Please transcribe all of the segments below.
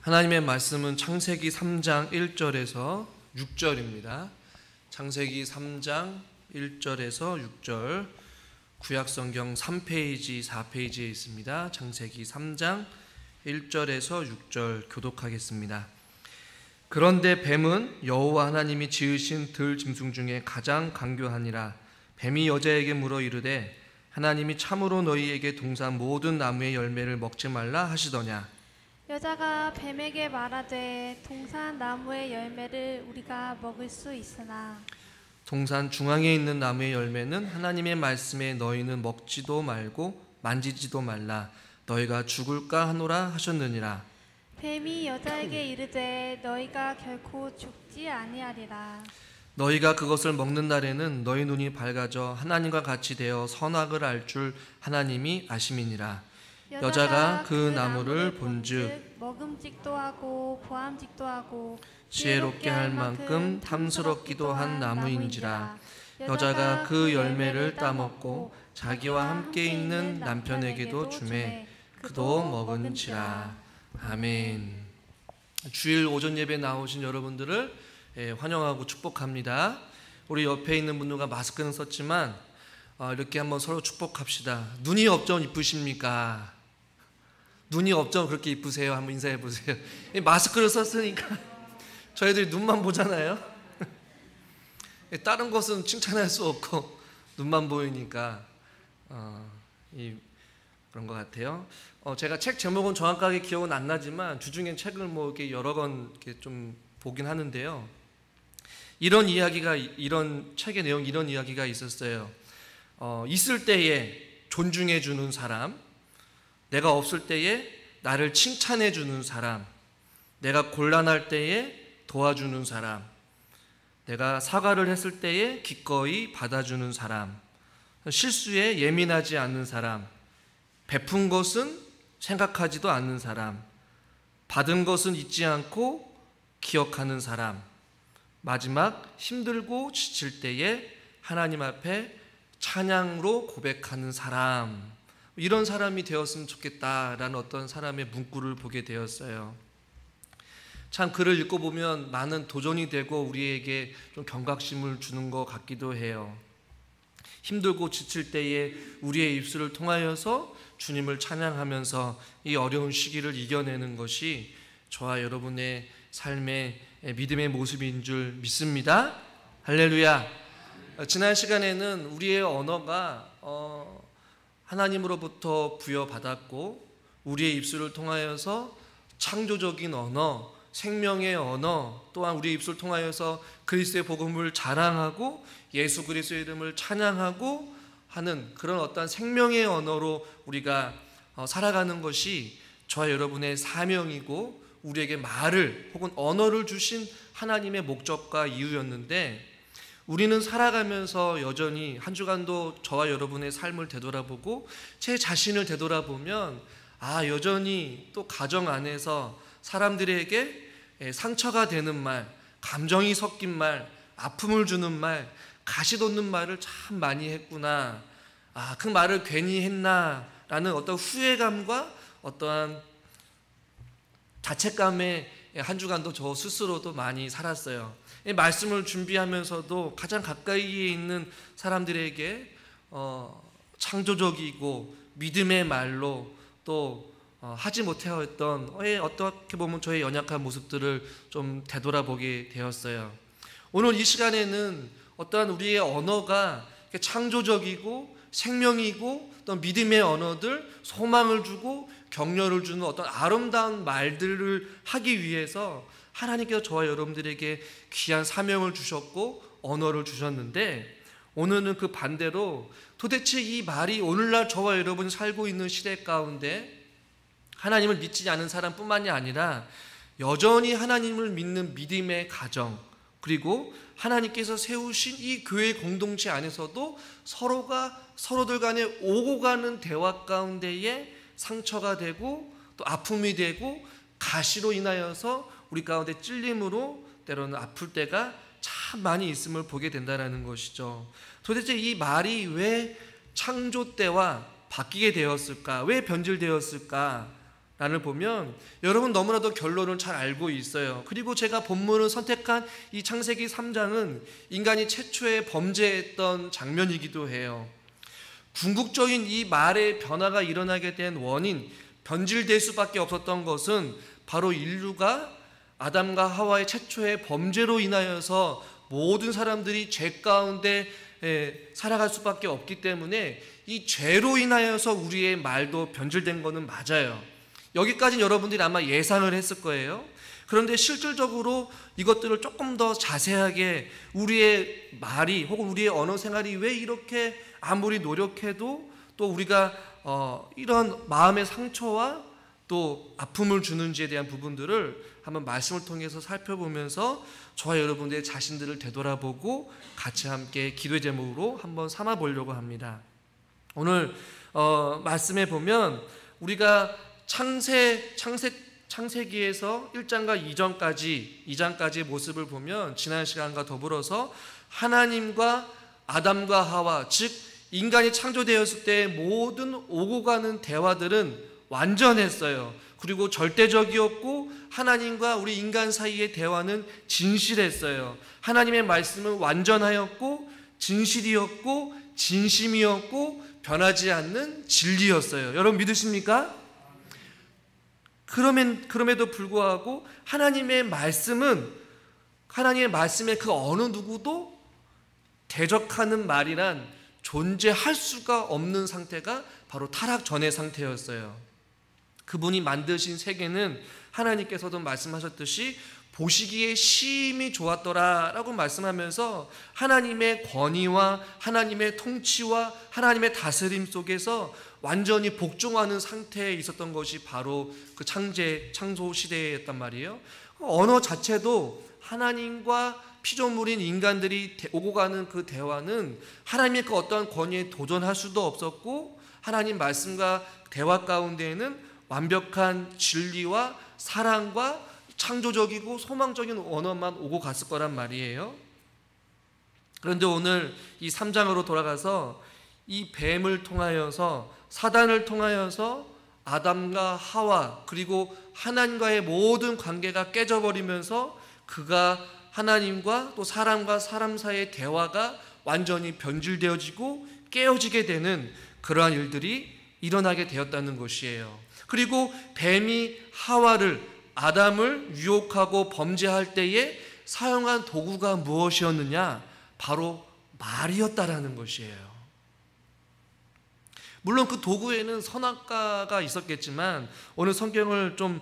하나님의 말씀은 창세기 3장 1절에서 6절입니다. 창세기 3장 1절에서 6절, 구약성경 3페이지, 4페이지에 있습니다. 창세기 3장 1절에서 6절 교독하겠습니다. 그런데 뱀은 여호와 하나님이 지으신 들 짐승 중에 가장 간교하니라. 뱀이 여자에게 물어 이르되 하나님이 참으로 너희에게 동산 모든 나무의 열매를 먹지 말라 하시더냐. 여자가 뱀에게 말하되 동산 나무의 열매를 우리가 먹을 수 있으나 동산 중앙에 있는 나무의 열매는 하나님의 말씀에 너희는 먹지도 말고 만지지도 말라 너희가 죽을까 하노라 하셨느니라. 뱀이 여자에게 이르되 너희가 결코 죽지 아니하리라. 너희가 그것을 먹는 날에는 너희 눈이 밝아져 하나님과 같이 되어 선악을 알 줄 하나님이 아심이니라. 여자가 그 나무를 본즉 먹음직도 하고 보암직도 하고 지혜롭게 할 만큼 탐스럽기도 한 나무인지라. 여자가 그 열매를 따먹고 자기와 함께 있는 남편에게도 주매 그도 먹은지라. 아멘. 주일 오전 예배 나오신 여러분들을 환영하고 축복합니다. 우리 옆에 있는 분들과 마스크는 썼지만 이렇게 한번 서로 축복합시다. 눈이 없죠? 이쁘십니까? 눈이 없죠? 그렇게 이쁘세요? 한번 인사해 보세요. 마스크를 썼으니까 저희들이 눈만 보잖아요. 다른 것은 칭찬할 수 없고 눈만 보이니까 그런 것 같아요. 제가 책 제목은 정확하게 기억은 안 나지만 주중엔 책을 뭐 이렇게 여러 권 이렇게 좀 보긴 하는데요. 이런 책의 내용, 이런 이야기가 있었어요. 있을 때에 존중해 주는 사람, 내가 없을 때에 나를 칭찬해 주는 사람, 내가 곤란할 때에 도와주는 사람, 내가 사과를 했을 때에 기꺼이 받아주는 사람, 실수에 예민하지 않는 사람, 베푼 것은 생각하지도 않는 사람, 받은 것은 잊지 않고 기억하는 사람, 마지막 힘들고 지칠 때에 하나님 앞에 찬양으로 고백하는 사람, 이런 사람이 되었으면 좋겠다라는 어떤 사람의 문구를 보게 되었어요. 참 글을 읽고 보면 많은 도전이 되고 우리에게 좀 경각심을 주는 것 같기도 해요. 힘들고 지칠 때에 우리의 입술을 통하여서 주님을 찬양하면서 이 어려운 시기를 이겨내는 것이 저와 여러분의 삶의 믿음의 모습인 줄 믿습니다. 할렐루야. 지난 시간에는 우리의 언어가 하나님으로부터 부여받았고 우리의 입술을 통하여서 창조적인 언어, 생명의 언어, 또한 우리의 입술을 통하여서 그리스도의 복음을 자랑하고 예수 그리스도의 이름을 찬양하고 하는 그런 어떤 생명의 언어로 우리가 살아가는 것이 저와 여러분의 사명이고 우리에게 말을 혹은 언어를 주신 하나님의 목적과 이유였는데, 우리는 살아가면서 여전히 한 주간도 저와 여러분의 삶을 되돌아보고 제 자신을 되돌아보면 여전히 또 가정 안에서 사람들에게 상처가 되는 말, 감정이 섞인 말, 아픔을 주는 말, 가시 돋는 말을 참 많이 했구나. 그 말을 괜히 했나 라는 어떤 후회감과 어떠한 자책감에 한 주간도 저 스스로도 많이 살았어요. 이 말씀을 준비하면서도 가장 가까이에 있는 사람들에게 창조적이고 믿음의 말로 또 하지 못하였던 어떻게 보면 저의 연약한 모습들을 좀 되돌아보게 되었어요. 오늘 이 시간에는 어떠한 우리의 언어가 창조적이고 생명이고 또 믿음의 언어들, 소망을 주고 격려를 주는 어떤 아름다운 말들을 하기 위해서 하나님께서 저와 여러분들에게 귀한 사명을 주셨고 언어를 주셨는데, 오늘은 그 반대로 도대체 이 말이 오늘날 저와 여러분이 살고 있는 시대 가운데 하나님을 믿지 않은 사람뿐만이 아니라 여전히 하나님을 믿는 믿음의 가정, 그리고 하나님께서 세우신 이 교회 공동체 안에서도 서로들 간에 오고 가는 대화 가운데에 상처가 되고 또 아픔이 되고 가시로 인하여서 우리 가운데 찔림으로 때로는 아플 때가 참 많이 있음을 보게 된다는 것이죠. 도대체 이 말이 왜 창조 때와 바뀌게 되었을까? 왜 변질되었을까? 라를 보면 여러분 너무나도 결론을 잘 알고 있어요. 그리고 제가 본문을 선택한 이 창세기 3장은 인간이 최초의 범죄했던 장면이기도 해요. 궁극적인 이 말의 변화가 일어나게 된 원인, 변질될 수밖에 없었던 것은 바로 인류가 아담과 하와의 최초의 범죄로 인하여서 모든 사람들이 죄 가운데 살아갈 수밖에 없기 때문에 이 죄로 인하여서 우리의 말도 변질된 것은 맞아요. 여기까지는 여러분들이 아마 예상을 했을 거예요. 그런데 실질적으로 이것들을 조금 더 자세하게 우리의 말이 혹은 우리의 언어 생활이 왜 이렇게 아무리 노력해도 또 우리가 이런 마음의 상처와 또 아픔을 주는지에 대한 부분들을 한번 말씀을 통해서 살펴보면서 저와 여러분들의 자신들을 되돌아보고 같이 함께 기도의 제목으로 한번 삼아 보려고 합니다. 오늘 말씀에 보면 우리가 창세기에서 1장과 2장까지의 모습을 보면 지난 시간과 더불어서 하나님과 아담과 하와, 즉 인간이 창조되었을 때 모든 오고 가는 대화들은 완전했어요. 그리고 절대적이었고 하나님과 우리 인간 사이의 대화는 진실했어요. 하나님의 말씀은 완전하였고 진실이었고 진심이었고 변하지 않는 진리였어요. 여러분 믿으십니까? 그럼에도 불구하고 하나님의 말씀에 그 어느 누구도 대적하는 말이란 존재할 수가 없는 상태가 바로 타락 전의 상태였어요. 그분이 만드신 세계는 하나님께서도 말씀하셨듯이 보시기에 심히 좋았더라 라고 말씀하면서 하나님의 권위와 하나님의 통치와 하나님의 다스림 속에서 완전히 복종하는 상태에 있었던 것이 바로 그 창조 시대였단 말이에요. 언어 자체도 하나님과 피조물인 인간들이 오고 가는 그 대화는 하나님의 그 어떠한 권위에 도전할 수도 없었고 하나님 말씀과 대화 가운데에는 완벽한 진리와 사랑과 창조적이고 소망적인 언어만 오고 갔을 거란 말이에요. 그런데 오늘 이 3장으로 돌아가서 이 뱀을 통하여서 사단을 통하여서 아담과 하와 그리고 하나님과의 모든 관계가 깨져버리면서 그가 하나님과 또 사람과 사람 사이의 대화가 완전히 변질되어지고 깨어지게 되는 그러한 일들이 일어나게 되었다는 것이에요. 그리고 뱀이 아담을 유혹하고 범죄할 때에 사용한 도구가 무엇이었느냐? 바로 말이었다라는 것이에요. 물론 그 도구에는 선악과가 있었겠지만 오늘 성경을 좀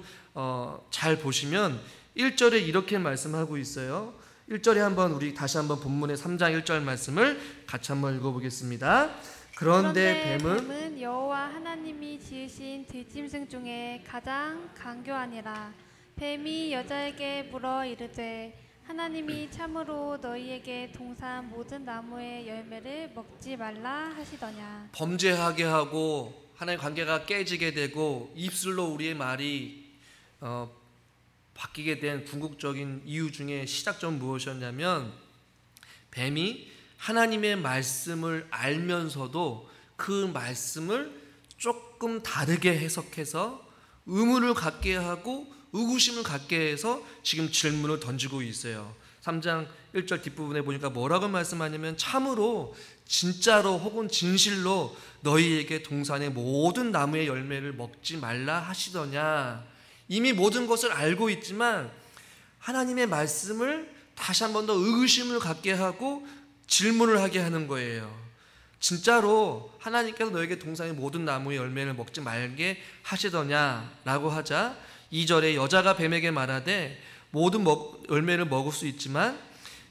잘 보시면 1절에 이렇게 말씀하고 있어요. 1절에 우리 다시 한번 본문의 3장 1절 말씀을 같이 한번 읽어보겠습니다. 그런데 뱀은 여호와 하나님이 지으신 들짐승 중에 가장 간교하니라. 뱀이 여자에게 물어 이르되 하나님이 참으로 너희에게 동산 모든 나무의 열매를 먹지 말라 하시더냐. 범죄하게 하고 하나님의 관계가 깨지게 되고 입술로 우리의 말이 바뀌게 된 궁극적인 이유 중에 시작점 무엇이었냐면 뱀이 하나님의 말씀을 알면서도 그 말씀을 조금 다르게 해석해서 의문을 갖게 하고 의구심을 갖게 해서 지금 질문을 던지고 있어요. 3장 1절 뒷부분에 보니까 뭐라고 말씀하냐면 참으로 진짜로 혹은 진실로 너희에게 동산의 모든 나무의 열매를 먹지 말라 하시더냐. 이미 모든 것을 알고 있지만 하나님의 말씀을 다시 한 번 더 의구심을 갖게 하고 질문을 하게 하는 거예요. 진짜로 하나님께서 너에게 동산의 모든 나무의 열매를 먹지 말게 하시더냐라고 하자 2절에 여자가 뱀에게 말하되 모든 열매를 먹을 수 있지만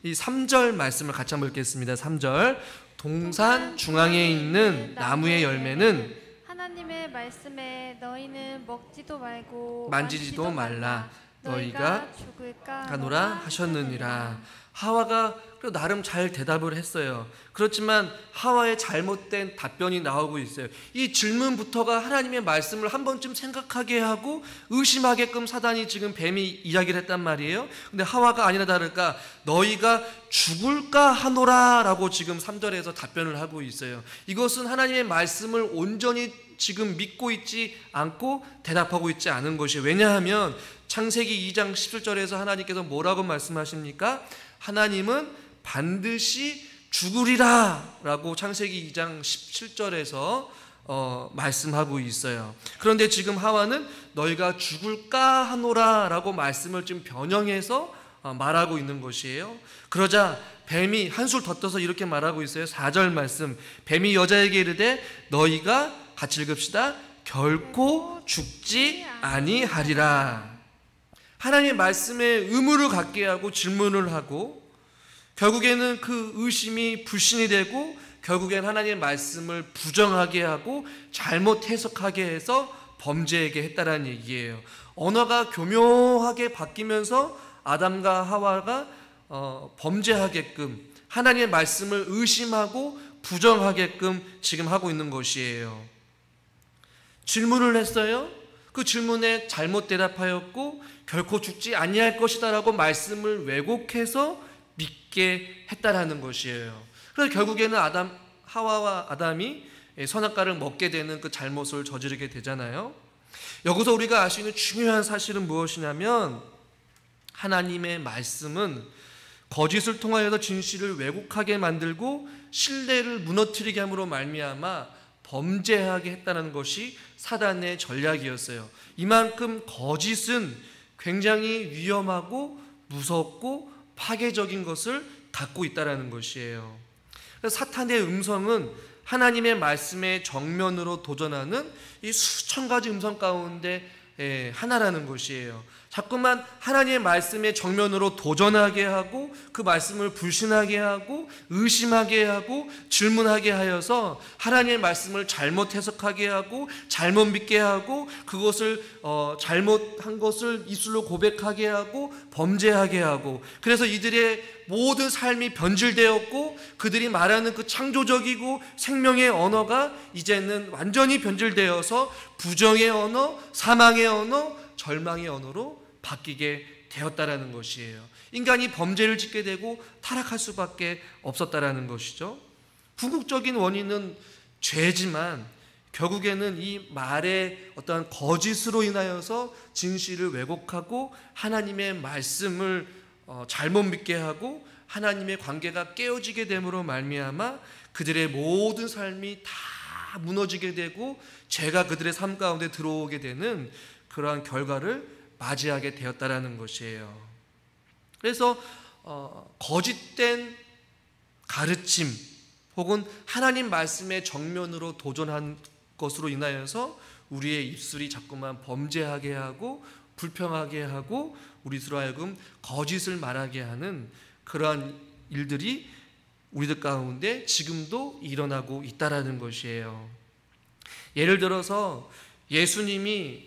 이 3절 말씀을 같이 한번 읽겠습니다. 3절 동산 중앙에 있는 나무의 열매는 하나님의 말씀에 너희는 먹지도 말고 만지지도 말라 너희가 죽을까 하노라 하셨느니라. 하와가 나름 잘 대답을 했어요. 그렇지만 하와의 잘못된 답변이 나오고 있어요. 이 질문부터가 하나님의 말씀을 한 번쯤 생각하게 하고 의심하게끔 사단이 지금 뱀이 이야기를 했단 말이에요. 근데 하와가 아니나 다를까 너희가 죽을까 하노라 라고 지금 3절에서 답변을 하고 있어요. 이것은 하나님의 말씀을 온전히 지금 믿고 있지 않고 대답하고 있지 않은 것이에요. 왜냐하면 창세기 2장 17절에서 하나님께서 뭐라고 말씀하십니까? 하나님은 반드시 죽으리라 라고 창세기 2장 17절에서 말씀하고 있어요. 그런데 지금 하와는 너희가 죽을까 하노라 라고 말씀을 좀 변형해서 말하고 있는 것이에요. 그러자 뱀이 한술 더 떠서 이렇게 말하고 있어요. 4절 말씀, 뱀이 여자에게 이르되 너희가 같이 읽읍시다. 결코 죽지 아니하리라. 하나님의 말씀에 의무를 갖게 하고 질문을 하고 결국에는 그 의심이 불신이 되고 결국엔 하나님의 말씀을 부정하게 하고 잘못 해석하게 해서 범죄하게 했다라는 얘기예요. 언어가 교묘하게 바뀌면서 아담과 하와가 범죄하게끔 하나님의 말씀을 의심하고 부정하게끔 지금 하고 있는 것이에요. 질문을 했어요. 그 질문에 잘못 대답하였고 결코 죽지 아니할 것이다 라고 말씀을 왜곡해서 믿게 했다라는 것이에요. 그래서 결국에는 하와와 아담이 선악과를 먹게 되는 그 잘못을 저지르게 되잖아요. 여기서 우리가 알 수 있는 중요한 사실은 무엇이냐면 하나님의 말씀은 거짓을 통하여서 진실을 왜곡하게 만들고 신뢰를 무너뜨리게 함으로 말미암아 범죄하게 했다는 것이 사단의 전략이었어요. 이만큼 거짓은 굉장히 위험하고 무섭고 파괴적인 것을 갖고 있다는 것이에요. 사탄의 음성은 하나님의 말씀에 정면으로 도전하는 이 수천 가지 음성 가운데 하나라는 것이에요. 자꾸만 하나님의 말씀에 정면으로 도전하게 하고 그 말씀을 불신하게 하고 의심하게 하고 질문하게 하여서 하나님의 말씀을 잘못 해석하게 하고 잘못 믿게 하고 그것을 잘못한 것을 입술로 고백하게 하고 범죄하게 하고 그래서 이들의 모든 삶이 변질되었고 그들이 말하는 그 창조적이고 생명의 언어가 이제는 완전히 변질되어서 부정의 언어, 사망의 언어, 절망의 언어로 바뀌게 되었다라는 것이에요. 인간이 범죄를 짓게 되고 타락할 수밖에 없었다라는 것이죠. 궁극적인 원인은 죄지만 결국에는 이 말의 어떤 거짓으로 인하여서 진실을 왜곡하고 하나님의 말씀을 잘못 믿게 하고 하나님의 관계가 깨어지게 됨으로 말미암아 그들의 모든 삶이 다 무너지게 되고 죄가 그들의 삶 가운데 들어오게 되는 그러한 결과를 맞이하게 되었다라는 것이에요. 그래서 거짓된 가르침 혹은 하나님 말씀의 정면으로 도전한 것으로 인하여서 우리의 입술이 자꾸만 범죄하게 하고 불평하게 하고 우리로 하여금 거짓을 말하게 하는 그러한 일들이 우리들 가운데 지금도 일어나고 있다라는 것이에요. 예를 들어서 예수님이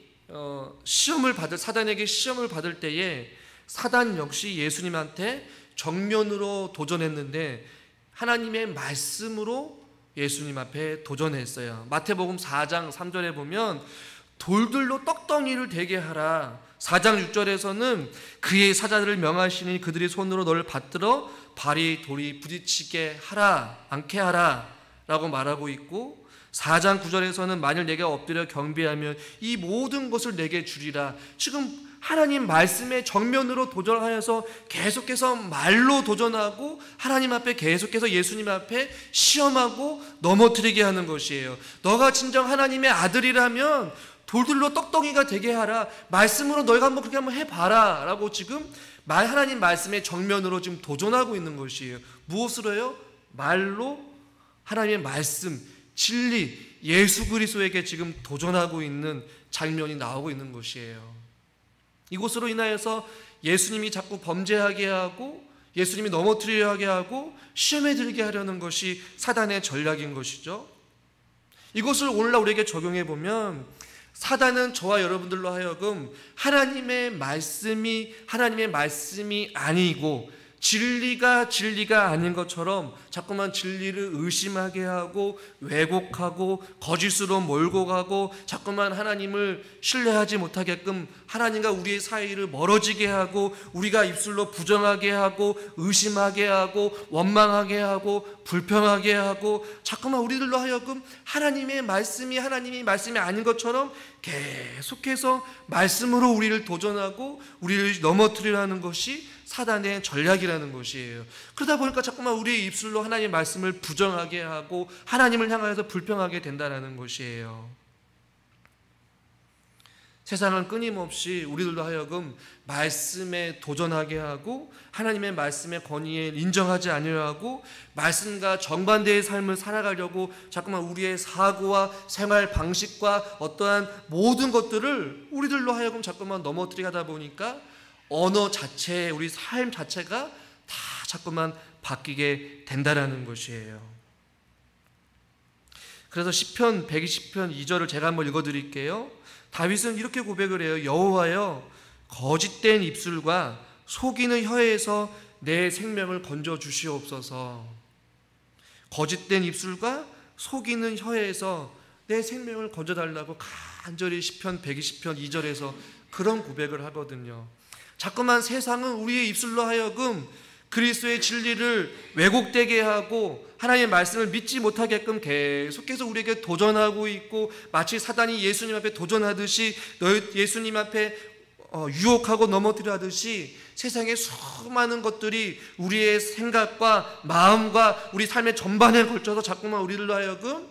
사단에게 시험을 받을 때에 사단 역시 예수님한테 정면으로 도전했는데 하나님의 말씀으로 예수님 앞에 도전했어요. 마태복음 4장 3절에 보면 돌들로 떡덩이를 되게 하라. 4장 6절에서는 그의 사자들을 명하시니 그들이 손으로 너를 받들어 발이 돌이 부딪히게 하라 않게 하라 라고 말하고 있고 4장 9절에서는 만일 내가 엎드려 경배하면 이 모든 것을 내게 주리라. 지금 하나님 말씀에 정면으로 도전하여서 계속해서 말로 도전하고 하나님 앞에 계속해서 예수님 앞에 시험하고 넘어뜨리게 하는 것이에요. 너가 진정 하나님의 아들이라면 돌들로 떡덩이가 되게 하라. 말씀으로 너희가 한번 그렇게 한번 해봐라 라고 지금 하나님 말씀에 정면으로 지금 도전하고 있는 것이에요. 무엇으로요? 말로 하나님의 말씀 진리, 예수 그리스도에게 지금 도전하고 있는 장면이 나오고 있는 것이에요. 이것으로 인하여서 예수님이 자꾸 범죄하게 하고 예수님이 넘어뜨리려 하게 하고 시험에 들게 하려는 것이 사단의 전략인 것이죠. 이것을 오늘날 우리에게 적용해 보면 사단은 저와 여러분들로 하여금 하나님의 말씀이 아니고 진리가 아닌 것처럼 자꾸만 진리를 의심하게 하고 왜곡하고 거짓으로 몰고 가고 자꾸만 하나님을 신뢰하지 못하게끔 하나님과 우리의 사이를 멀어지게 하고 우리가 입술로 부정하게 하고 의심하게 하고 원망하게 하고 불평하게 하고 자꾸만 우리들로 하여금 하나님의 말씀이 아닌 것처럼 계속해서 말씀으로 우리를 도전하고 우리를 넘어뜨리라는 것이 사단의 전략이라는 것이에요. 그러다 보니까 자꾸만 우리의 입술로 하나님의 말씀을 부정하게 하고 하나님을 향하여서 불평하게 된다는 것이에요. 세상은 끊임없이 우리들도 하여금 말씀에 도전하게 하고 하나님의 말씀의 권위에 인정하지 않으려 하고 말씀과 정반대의 삶을 살아가려고 자꾸만 우리의 사고와 생활 방식과 어떠한 모든 것들을 우리들로 하여금 자꾸만 넘어뜨리게 하다 보니까 언어 자체, 우리 삶 자체가 다 자꾸만 바뀌게 된다라는 것이에요. 그래서 시편 120편 2절을 제가 한번 읽어드릴게요. 다윗은 이렇게 고백을 해요. 여호와여, 거짓된 입술과 속이는 혀에서 내 생명을 건져 주시옵소서. 거짓된 입술과 속이는 혀에서 내 생명을 건져달라고 간절히 시편 120편 2절에서 그런 고백을 하거든요. 자꾸만 세상은 우리의 입술로 하여금 그리스도의 진리를 왜곡되게 하고 하나님의 말씀을 믿지 못하게끔 계속해서 우리에게 도전하고 있고, 마치 사단이 예수님 앞에 도전하듯이 예수님 앞에 유혹하고 넘어뜨려 하듯이 세상의 수많은 것들이 우리의 생각과 마음과 우리 삶의 전반에 걸쳐서 자꾸만 우리들로 하여금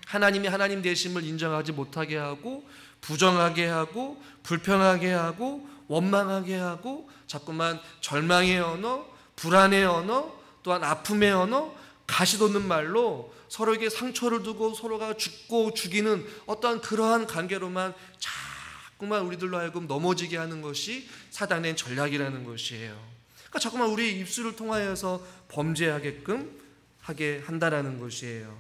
하나님이 하나님 되심을 인정하지 못하게 하고 부정하게 하고 불평하게 하고 원망하게 하고 자꾸만 절망의 언어, 불안의 언어, 또한 아픔의 언어, 가시돋는 말로 서로에게 상처를 두고 서로가 죽고 죽이는 어떠한 그러한 관계로만 자꾸만 우리들로 하여금 넘어지게 하는 것이 사단의 전략이라는 것이에요. 그러니까 자꾸만 우리의 입술을 통하여서 범죄하게끔 하게 한다라는 것이에요.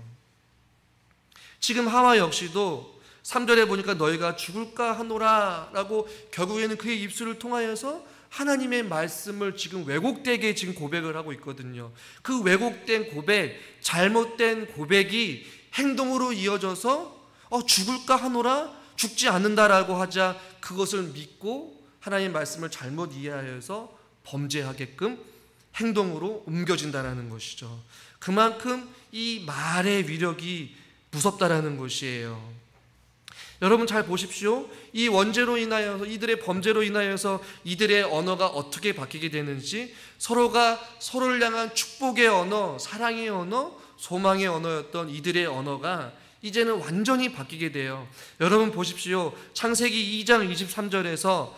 지금 하와 역시도 3절에 보니까 너희가 죽을까 하노라 라고 결국에는 그의 입술을 통하여서 하나님의 말씀을 지금 왜곡되게 지금 고백을 하고 있거든요. 그 왜곡된 고백, 잘못된 고백이 행동으로 이어져서 죽을까 하노라, 죽지 않는다라고 하자 그것을 믿고 하나님의 말씀을 잘못 이해하여서 범죄하게끔 행동으로 옮겨진다라는 것이죠. 그만큼 이 말의 위력이 무섭다라는 것이에요. 여러분 잘 보십시오. 이 원죄로 인하여서, 이들의 범죄로 인하여서 이들의 언어가 어떻게 바뀌게 되는지, 서로가 서로를 향한 축복의 언어, 사랑의 언어, 소망의 언어였던 이들의 언어가 이제는 완전히 바뀌게 돼요. 여러분 보십시오. 창세기 2장 23절에서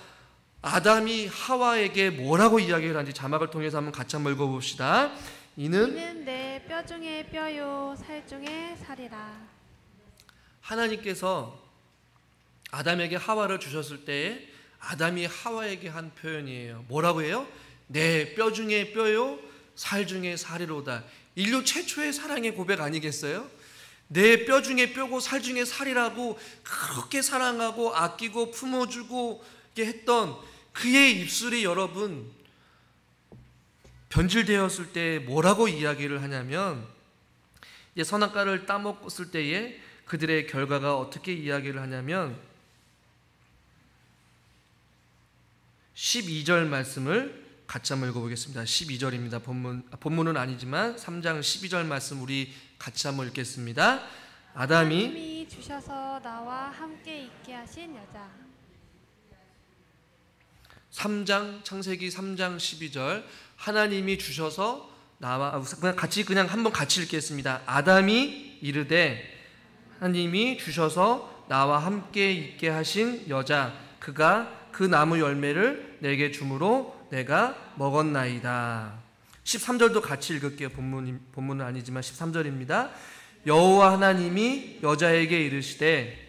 아담이 하와에게 뭐라고 이야기를 하는지 자막을 통해서 한번 같이 한번 읽어봅시다. 이는 내 뼈 중에 뼈요 살 중에 살이라. 하나님께서 아담에게 하와를 주셨을 때에 아담이 하와에게 한 표현이에요. 뭐라고 해요? 내 뼈 중에 뼈요 살 중에 살이로다. 인류 최초의 사랑의 고백 아니겠어요? 내 뼈 중에 뼈고 살 중에 살이라고 그렇게 사랑하고 아끼고 품어주고 했던 그의 입술이 여러분 변질되었을 때 뭐라고 이야기를 하냐면, 이제 선악과를 따먹었을 때에 그들의 결과가 어떻게 이야기를 하냐면 12절 말씀을 같이 한번 읽어보겠습니다. 12절입니다. 본문은 아니지만 3장 12절 말씀 우리 같이 한번 읽겠습니다. 아담이 주셔서 나와 함께 있게 하신 여자. 3장 창세기 3장 12절 하나님이 주셔서 나와 그냥 한번 같이 읽겠습니다. 아담이 이르되 하나님이 주셔서 나와 함께 있게 하신 여자, 그가 그 나무 열매를 내게 주므로 내가 먹었나이다. 13절도 같이 읽을게요. 본문은 아니지만 13절입니다. 여호와 하나님이 여자에게 이르시되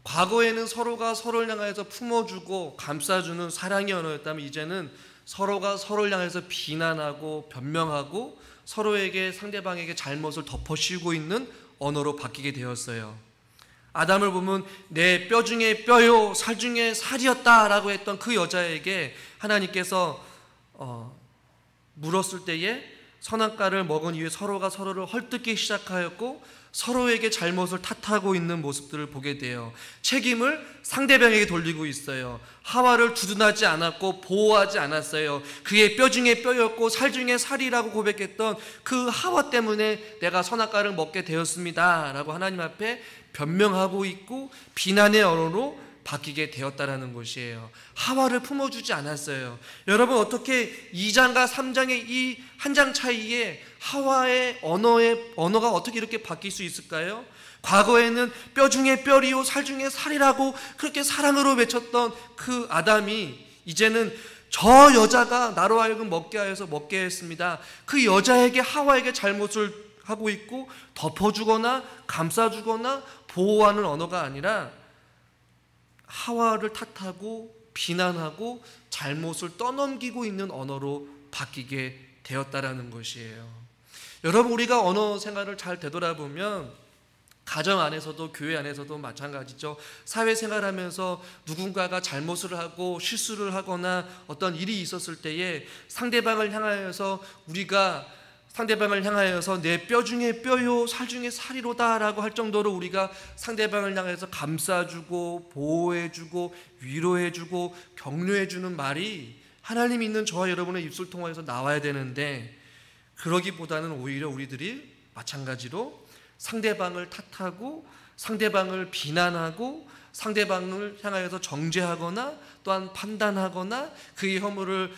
과거에는 서로가 서로를 향해서 품어주고 감싸주는 사랑의 언어였다면 이제는 서로가 서로를 향해서 비난하고 변명하고 서로에게 상대방에게 잘못을 덮어씌우고 있는 언어로 바뀌게 되었어요. 아담을 보면 내 뼈 중에 뼈요 살 중에 살이었다라고 했던 그 여자에게 하나님께서 물었을 때에 선악과를 먹은 이후에 서로가 서로를 헐뜯기 시작하였고 서로에게 잘못을 탓하고 있는 모습들을 보게 돼요. 책임을 상대방에게 돌리고 있어요. 하와를 두둔하지 않았고 보호하지 않았어요. 그의 뼈 중에 뼈였고 살 중에 살이라고 고백했던 그 하와 때문에 내가 선악과를 먹게 되었습니다 라고 하나님 앞에 변명하고 있고 비난의 언어로 바뀌게 되었다라는 것이에요. 하와를 품어주지 않았어요. 여러분, 어떻게 2장과 3장의 이 한 장 차이에 하와의 언어가 어떻게 이렇게 바뀔 수 있을까요? 과거에는 뼈 중에 뼈리요 살 중에 살이라고 그렇게 사랑으로 외쳤던 그 아담이 이제는 저 여자가 나로 하여금 먹게 하여서 먹게 했습니다. 그 여자에게 하와에게 잘못을 하고 있고 덮어주거나 감싸주거나 보호하는 언어가 아니라 하와를 탓하고 비난하고 잘못을 떠넘기고 있는 언어로 바뀌게 되었다라는 것이에요. 여러분, 우리가 언어 생활을 잘 되돌아보면 가정 안에서도 교회 안에서도 마찬가지죠. 사회생활하면서 누군가가 잘못을 하고 실수를 하거나 어떤 일이 있었을 때에 상대방을 향하여서 내 뼈 중에 뼈요 살 중에 살이로다 라고 할 정도로 우리가 상대방을 향해서 감싸주고 보호해주고 위로해주고 격려해주는 말이 하나님 있는 저와 여러분의 입술 통해서 나와야 되는데, 그러기보다는 오히려 우리들이 마찬가지로 상대방을 탓하고 상대방을 비난하고 상대방을 향하여서 정죄하거나 또한 판단하거나 그의 허물을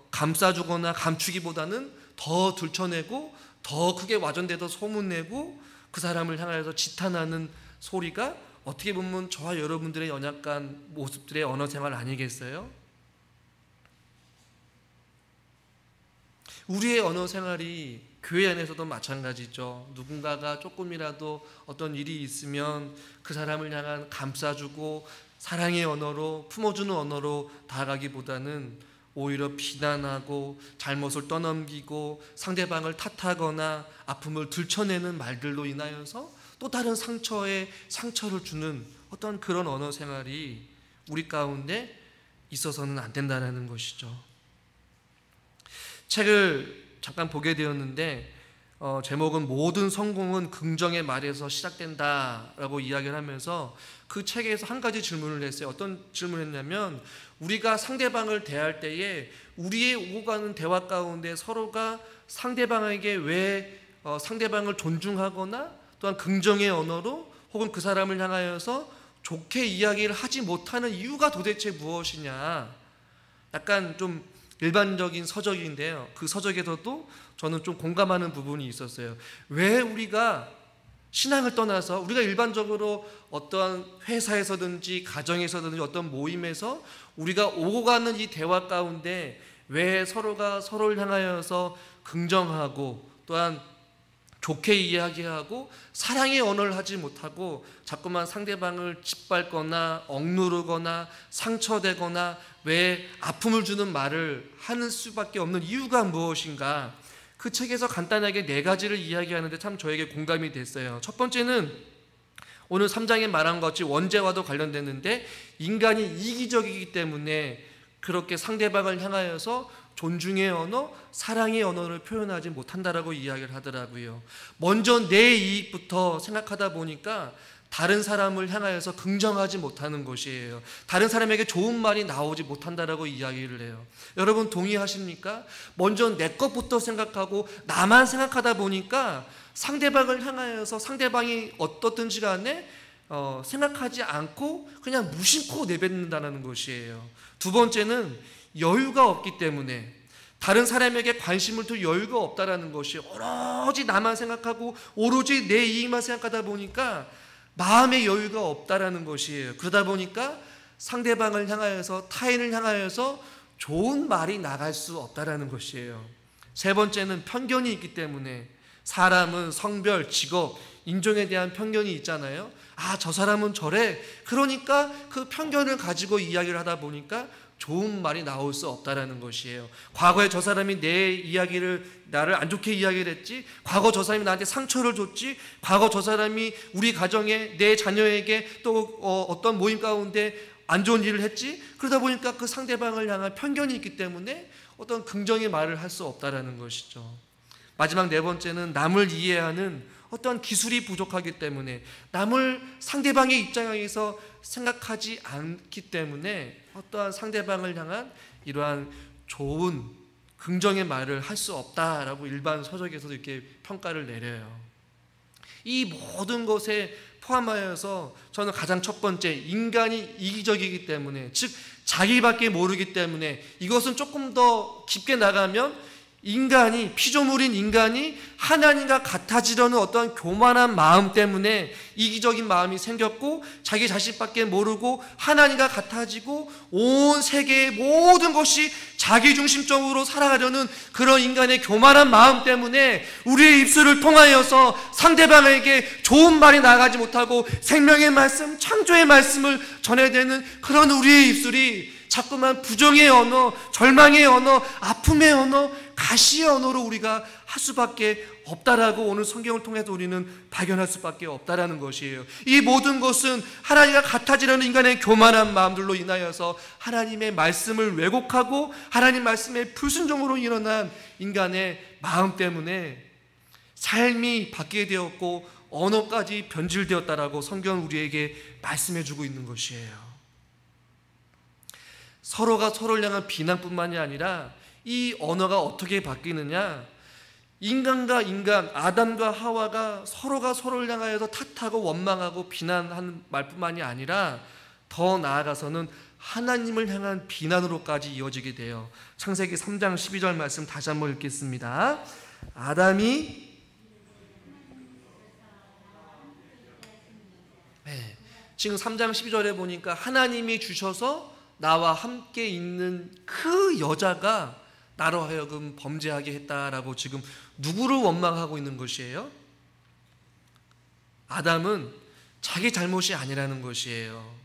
감싸주거나 감추기보다는 더 들춰내고 더 크게 와전돼서 소문내고 그 사람을 향하여서 지탄하는 소리가 어떻게 보면 저와 여러분들의 연약한 모습들의 언어 생활 아니겠어요? 우리의 언어 생활이 교회 안에서도 마찬가지죠. 누군가가 조금이라도 어떤 일이 있으면 그 사람을 향한 감싸주고 사랑의 언어로 품어주는 언어로 다가가기보다는 오히려 비난하고 잘못을 떠넘기고 상대방을 탓하거나 아픔을 들춰내는 말들로 인하여서 또 다른 상처를 주는 어떤 그런 언어 생활이 우리 가운데 있어서는 안 된다는 것이죠. 책을 잠깐 보게 되었는데 제목은 모든 성공은 긍정의 말에서 시작된다라고 이야기를 하면서 그 책에서 한 가지 질문을 했어요. 어떤 질문을 했냐면, 우리가 상대방을 대할 때에 우리의 오고 가는 대화 가운데 서로가 상대방에게 왜 상대방을 존중하거나 또한 긍정의 언어로 혹은 그 사람을 향하여서 좋게 이야기를 하지 못하는 이유가 도대체 무엇이냐, 약간 좀 일반적인 서적인데요. 그 서적에서도 저는 좀 공감하는 부분이 있었어요. 왜 우리가 신앙을 떠나서 우리가 일반적으로 어떤 회사에서든지 가정에서든지 어떤 모임에서 우리가 오고 가는 이 대화 가운데 왜 서로가 서로를 향하여서 긍정하고 또한 좋게 이야기하고 사랑의 언어를 하지 못하고 자꾸만 상대방을 짓밟거나 억누르거나 상처되거나 왜 아픔을 주는 말을 하는 수밖에 없는 이유가 무엇인가? 그 책에서 간단하게 4가지를 이야기하는데 참 저에게 공감이 됐어요. 첫 번째는 오늘 3장에 말한 것 같이 원죄와도 관련됐는데, 인간이 이기적이기 때문에 그렇게 상대방을 향하여서 존중의 언어, 사랑의 언어를 표현하지 못한다라고 이야기를 하더라고요. 먼저 내 이익부터 생각하다 보니까 다른 사람을 향하여서 긍정하지 못하는 것이에요. 다른 사람에게 좋은 말이 나오지 못한다라고 이야기를 해요. 여러분 동의하십니까? 먼저 내 것부터 생각하고 나만 생각하다 보니까 상대방을 향하여서 상대방이 어떻든지 간에 생각하지 않고 그냥 무심코 내뱉는다는 것이에요. 두 번째는 여유가 없기 때문에 다른 사람에게 관심을 둘 여유가 없다라는 것이, 오로지 나만 생각하고 오로지 내 이익만 생각하다 보니까 마음의 여유가 없다라는 것이에요. 그러다 보니까 상대방을 향하여서 타인을 향하여서 좋은 말이 나갈 수 없다라는 것이에요. 세 번째는 편견이 있기 때문에 사람은 성별, 직업, 인종에 대한 편견이 있잖아요. 아, 저 사람은 저래. 그러니까 그 편견을 가지고 이야기를 하다 보니까 좋은 말이 나올 수 없다라는 것이에요. 과거에 저 사람이 나를 안 좋게 이야기를 했지, 과거 저 사람이 나한테 상처를 줬지, 과거 저 사람이 우리 가정에 내 자녀에게 또 어떤 모임 가운데 안 좋은 일을 했지. 그러다 보니까 그 상대방을 향한 편견이 있기 때문에 어떤 긍정의 말을 할 수 없다라는 것이죠. 마지막 네 번째는 남을 이해하는 어떤 기술이 부족하기 때문에, 남을 상대방의 입장에서 생각하지 않기 때문에 어떠한 상대방을 향한 이러한 좋은 긍정의 말을 할 수 없다라고 일반 서적에서도 이렇게 평가를 내려요. 이 모든 것에 포함하여서 저는 가장 첫 번째, 인간이 이기적이기 때문에, 즉 자기밖에 모르기 때문에, 이것은 조금 더 깊게 나가면 피조물인 인간이 하나님과 같아지려는 어떤 교만한 마음 때문에 이기적인 마음이 생겼고, 자기 자신밖에 모르고 하나님과 같아지고 온 세계의 모든 것이 자기중심적으로 살아가려는 그런 인간의 교만한 마음 때문에 우리의 입술을 통하여서 상대방에게 좋은 말이 나가지 못하고 생명의 말씀, 창조의 말씀을 전해야 되는 그런 우리의 입술이 자꾸만 부정의 언어, 절망의 언어, 아픔의 언어, 가시의 언어로 우리가 할 수밖에 없다라고 오늘 성경을 통해서 우리는 발견할 수밖에 없다라는 것이에요. 이 모든 것은 하나님과 같아지려는 인간의 교만한 마음들로 인하여서 하나님의 말씀을 왜곡하고 하나님 말씀에 불순종으로 일어난 인간의 마음 때문에 삶이 바뀌게 되었고 언어까지 변질되었다라고 성경은 우리에게 말씀해주고 있는 것이에요. 서로가 서로를 향한 비난뿐만이 아니라 이 언어가 어떻게 바뀌느냐, 인간과 인간, 아담과 하와가 서로가 서로를 향하여서 탓하고 원망하고 비난하는 말뿐만이 아니라 더 나아가서는 하나님을 향한 비난으로까지 이어지게 돼요. 창세기 3장 12절 말씀 다시 한번 읽겠습니다. 아담이 지금 3장 12절에 보니까 하나님이 주셔서 나와 함께 있는 그 여자가 나로 하여금 범죄하게 했다라고 지금 누구를 원망하고 있는 것이에요? 아담은 자기 잘못이 아니라는 것이에요.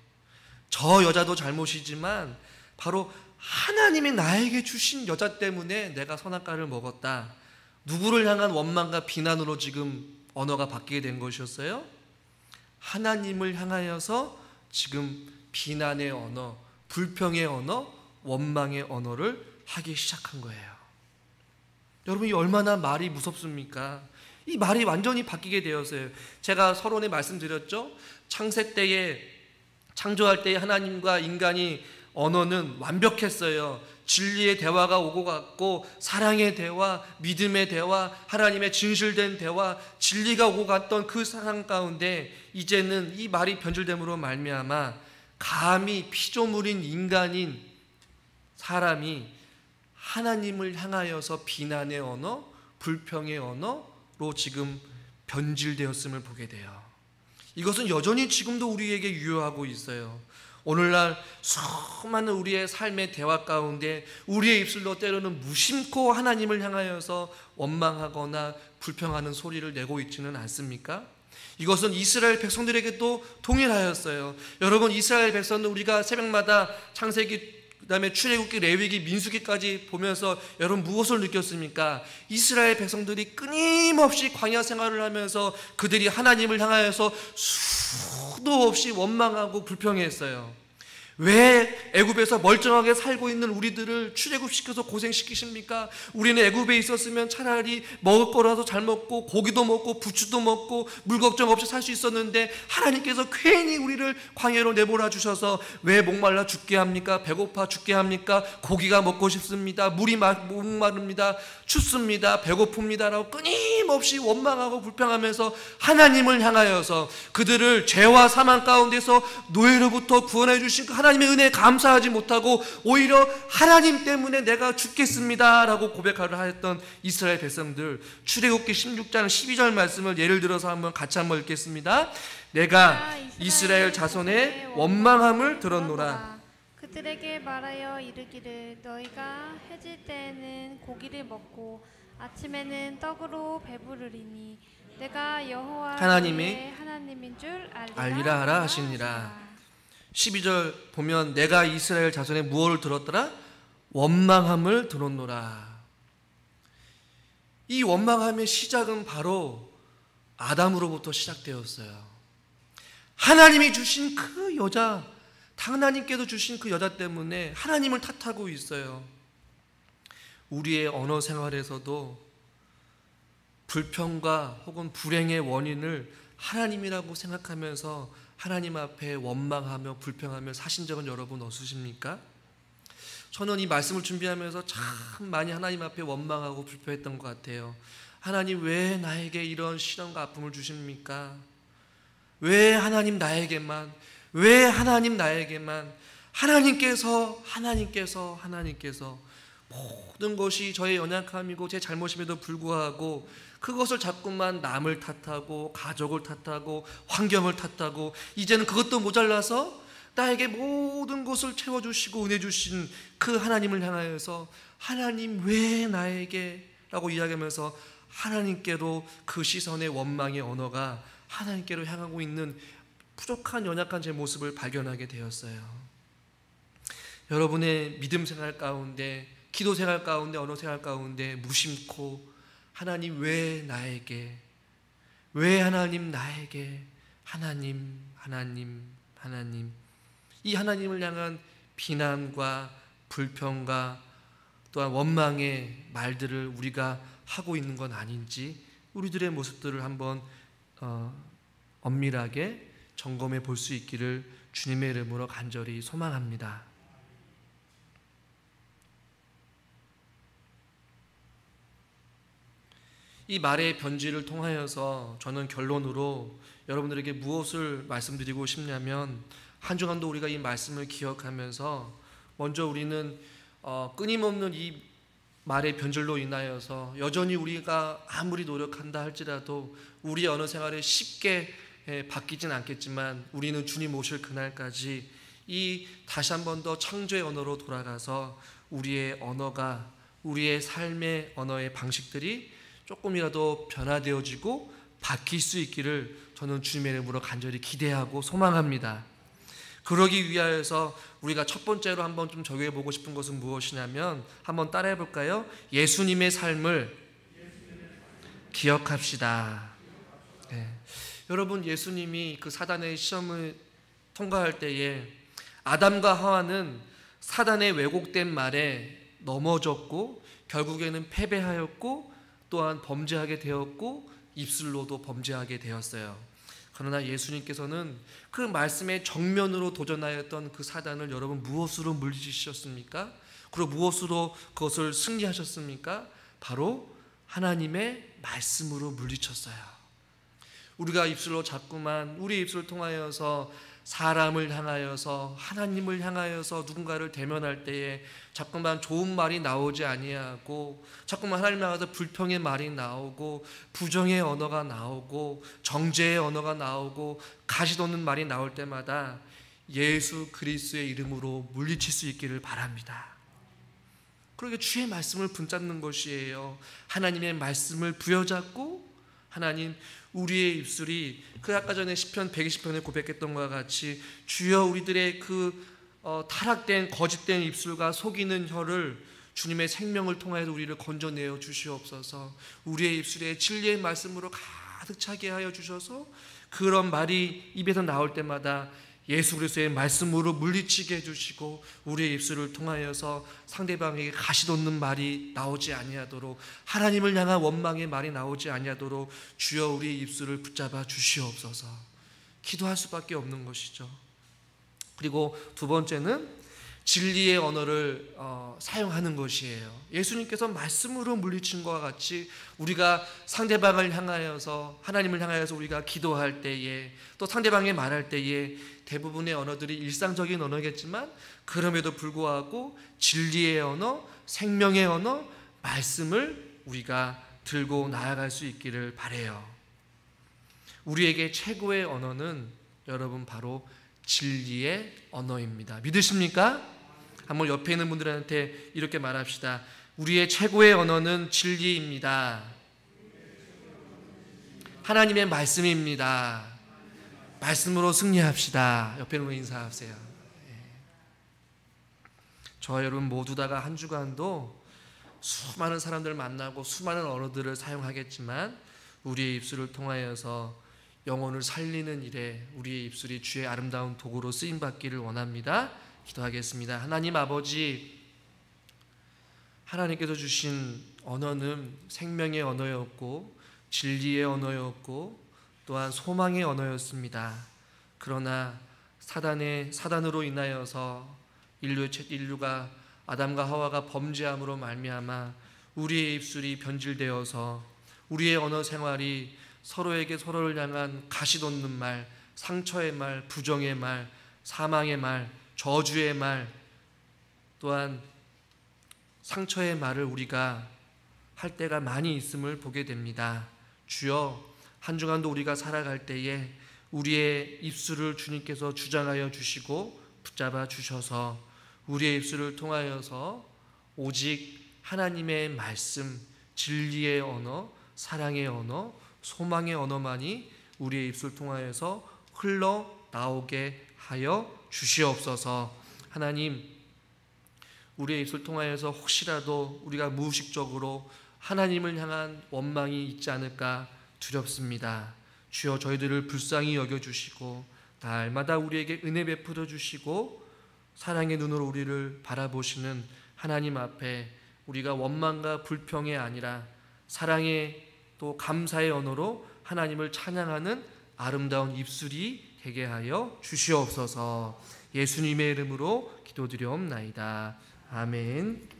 저 여자도 잘못이지만 바로 하나님이 나에게 주신 여자 때문에 내가 선악과를 먹었다. 누구를 향한 원망과 비난으로 지금 언어가 바뀌게 된 것이었어요? 하나님을 향하여서 지금 비난의 언어, 불평의 언어, 원망의 언어를 하기 시작한 거예요. 여러분, 이 얼마나 말이 무섭습니까? 이 말이 완전히 바뀌게 되었어요. 제가 서론에 말씀드렸죠. 창조할 때에 하나님과 인간이 언어는 완벽했어요. 진리의 대화가 오고 갔고, 사랑의 대화, 믿음의 대화, 하나님의 진실된 대화, 진리가 오고 갔던 그 상황 가운데 이제는 이 말이 변질됨으로 말미암아 감히 피조물인 인간인 사람이 하나님을 향하여서 비난의 언어, 불평의 언어로 지금 변질되었음을 보게 돼요. 이것은 여전히 지금도 우리에게 유효하고 있어요. 오늘날 수많은 우리의 삶의 대화 가운데 우리의 입술로 때로는 무심코 하나님을 향하여서 원망하거나 불평하는 소리를 내고 있지는 않습니까? 이것은 이스라엘 백성들에게도 동일하였어요. 여러분, 이스라엘 백성은 우리가 새벽마다 창세기, 그 다음에 출애굽기, 레위기, 민수기까지 보면서 여러분 무엇을 느꼈습니까? 이스라엘 백성들이 끊임없이 광야 생활을 하면서 그들이 하나님을 향하여서 수도 없이 원망하고 불평했어요. 왜 애굽에서 멀쩡하게 살고 있는 우리들을 출애굽시켜서 고생시키십니까? 우리는 애굽에 있었으면 차라리 먹을 거라도 잘 먹고 고기도 먹고 부추도 먹고 물 걱정 없이 살 수 있었는데 하나님께서 괜히 우리를 광야로 내몰아 주셔서 왜 목말라 죽게 합니까? 배고파 죽게 합니까? 고기가 먹고 싶습니다. 물이 목마릅니다. 춥습니다. 배고픕니다. 라고 끊임없이 원망하고 불평하면서 하나님을 향하여서 그들을 죄와 사망 가운데서 노예로부터 구원해 주신 그 하나님의 은혜에 감사하지 못하고 오히려 하나님 때문에 내가 죽겠습니다 라고 고백하려 하였던 이스라엘 백성들, 출애굽기 16장 12절 말씀을 예를 들어서 같이 한번 읽겠습니다. 내가 이스라엘 자손의 원망함을 들었노라. 그들에게 말하여 이르기를 너희가 해질 때에는 고기를 먹고 아침에는 떡으로 배부르리니 내가 여호와 하나님이 하나님인 줄 알리라 하라 하시니라. 12절 보면 내가 이스라엘 자손의 무엇을 들었더라? 원망함을 들었노라. 이 원망함의 시작은 바로 아담으로부터 시작되었어요. 하나님이 주신 그 여자, 하나님께서 주신 그 여자 때문에 하나님을 탓하고 있어요. 우리의 언어 생활에서도 불평과 혹은 불행의 원인을 하나님이라고 생각하면서 하나님 앞에 원망하며 불평하며 사신 적은 여러분 없으십니까? 저는 이 말씀을 준비하면서 참 많이 하나님 앞에 원망하고 불평했던 것 같아요. 하나님, 왜 나에게 이런 시련과 아픔을 주십니까? 왜 하나님 나에게만, 왜 하나님 나에게만, 하나님께서 모든 것이 저의 연약함이고 제 잘못임에도 불구하고 그것을 자꾸만 남을 탓하고 가족을 탓하고 환경을 탓하고 이제는 그것도 모자라서 나에게 모든 것을 채워주시고 은혜 주신 그 하나님을 향하여서 하나님 왜 나에게? 라고 이야기하면서 하나님께로 그 시선의 원망의 언어가 하나님께로 향하고 있는 부족한 연약한 제 모습을 발견하게 되었어요. 여러분의 믿음 생활 가운데, 기도 생활 가운데, 언어 생활 가운데 무심코 하나님 왜 나에게, 왜 하나님 나에게, 하나님 이 하나님을 향한 비난과 불평과 또한 원망의 말들을 우리가 하고 있는 건 아닌지 우리들의 모습들을 한번 엄밀하게 점검해 볼 수 있기를 주님의 이름으로 간절히 소망합니다. 이 말의 변질을 통하여서 저는 결론으로 여러분들에게 무엇을 말씀드리고 싶냐면, 한 주간도 우리가 이 말씀을 기억하면서 먼저 우리는 끊임없는 이 말의 변질로 인하여서 여전히 우리가 아무리 노력한다 할지라도 우리 언어 생활에 쉽게 바뀌진 않겠지만 우리는 주님 오실 그날까지 이 다시 한 번 더 창조의 언어로 돌아가서 우리의 언어가, 우리의 삶의 언어의 방식들이 조금이라도 변화되어지고 바뀔 수 있기를 저는 주님의 이름으로 간절히 기대하고 소망합니다. 그러기 위하여서 우리가 첫 번째로 한번 좀 적용해 보고 싶은 것은 무엇이냐면, 한번 따라해 볼까요? 예수님의 삶을 기억합시다. 네. 여러분, 예수님이 그 사단의 시험을 통과할 때에 아담과 하와는 사단의 왜곡된 말에 넘어졌고 결국에는 패배하였고 또한 범죄하게 되었고 입술로도 범죄하게 되었어요. 그러나 예수님께서는 그 말씀에 정면으로 도전하였던 그 사단을 여러분 무엇으로 물리치셨습니까? 그리고 무엇으로 그것을 승리하셨습니까? 바로 하나님의 말씀으로 물리쳤어요. 우리가 입술로 자꾸만 우리 입술을 통하여서 사람을 향하여서 하나님을 향하여서 누군가를 대면할 때에 자꾸만 좋은 말이 나오지 아니하고 자꾸만 하나님 향해서 불평의 말이 나오고 부정의 언어가 나오고 정죄의 언어가 나오고 가시돋는 말이 나올 때마다 예수 그리스도의 이름으로 물리칠 수 있기를 바랍니다. 그러게 주의 말씀을 붙잡는 것이에요. 하나님의 말씀을 부여잡고 하나님, 우리의 입술이 그 아까 전에 시편 120편에 고백했던 것과 같이 주여 우리들의 그 타락된 거짓된 입술과 속이는 혀를 주님의 생명을 통하여서 우리를 건져내어 주시옵소서. 우리의 입술에 진리의 말씀으로 가득 차게 하여 주셔서 그런 말이 입에서 나올 때마다 예수 그리스도의 말씀으로 물리치게 해주시고 우리의 입술을 통하여서 상대방에게 가시돋는 말이 나오지 아니하도록, 하나님을 향한 원망의 말이 나오지 아니하도록 주여 우리의 입술을 붙잡아 주시옵소서. 기도할 수밖에 없는 것이죠. 그리고 두 번째는 진리의 언어를 사용하는 것이에요. 예수님께서 말씀으로 물리친 것과 같이 우리가 상대방을 향하여서, 하나님을 향하여서 우리가 기도할 때에 또 상대방에 말할 때에 대부분의 언어들이 일상적인 언어겠지만 그럼에도 불구하고 진리의 언어, 생명의 언어, 말씀을 우리가 들고 나아갈 수 있기를 바라요. 우리에게 최고의 언어는 여러분 바로 진리의 언어입니다. 믿으십니까? 한번 옆에 있는 분들한테 이렇게 말합시다. 우리의 최고의 언어는 진리입니다. 하나님의 말씀입니다. 말씀으로 승리합시다. 옆에 놓고 인사하세요. 저 여러분 모두 다가 한 주간도 수많은 사람들을 만나고 수많은 언어들을 사용하겠지만 우리의 입술을 통하여서 영혼을 살리는 일에 우리의 입술이 주의 아름다운 도구로 쓰임받기를 원합니다. 기도하겠습니다. 하나님 아버지, 하나님께서 주신 언어는 생명의 언어였고 진리의 언어였고 또한 소망의 언어였습니다. 그러나 사단으로 인하여서 인류가 아담과 하와가 범죄함으로 말미암아 우리의 입술이 변질되어서 우리의 언어 생활이 서로에게 서로를 향한 가시돋는 말, 상처의 말, 부정의 말, 사망의 말, 저주의 말, 또한 상처의 말을 우리가 할 때가 많이 있음을 보게 됩니다. 주여, 한 주간도 우리가 살아갈 때에 우리의 입술을 주님께서 주장하여 주시고 붙잡아 주셔서 우리의 입술을 통하여서 오직 하나님의 말씀, 진리의 언어, 사랑의 언어, 소망의 언어만이 우리의 입술 통하여서 흘러나오게 하여 주시옵소서. 하나님, 우리의 입술 통하여서 혹시라도 우리가 무의식적으로 하나님을 향한 원망이 있지 않을까 두렵습니다. 주여, 저희들을 불쌍히 여겨주시고 날마다 우리에게 은혜 베풀어 주시고 사랑의 눈으로 우리를 바라보시는 하나님 앞에 우리가 원망과 불평이 아니라 사랑의 또 감사의 언어로 하나님을 찬양하는 아름다운 입술이 되게 하여 주시옵소서. 예수님의 이름으로 기도드리옵나이다. 아멘.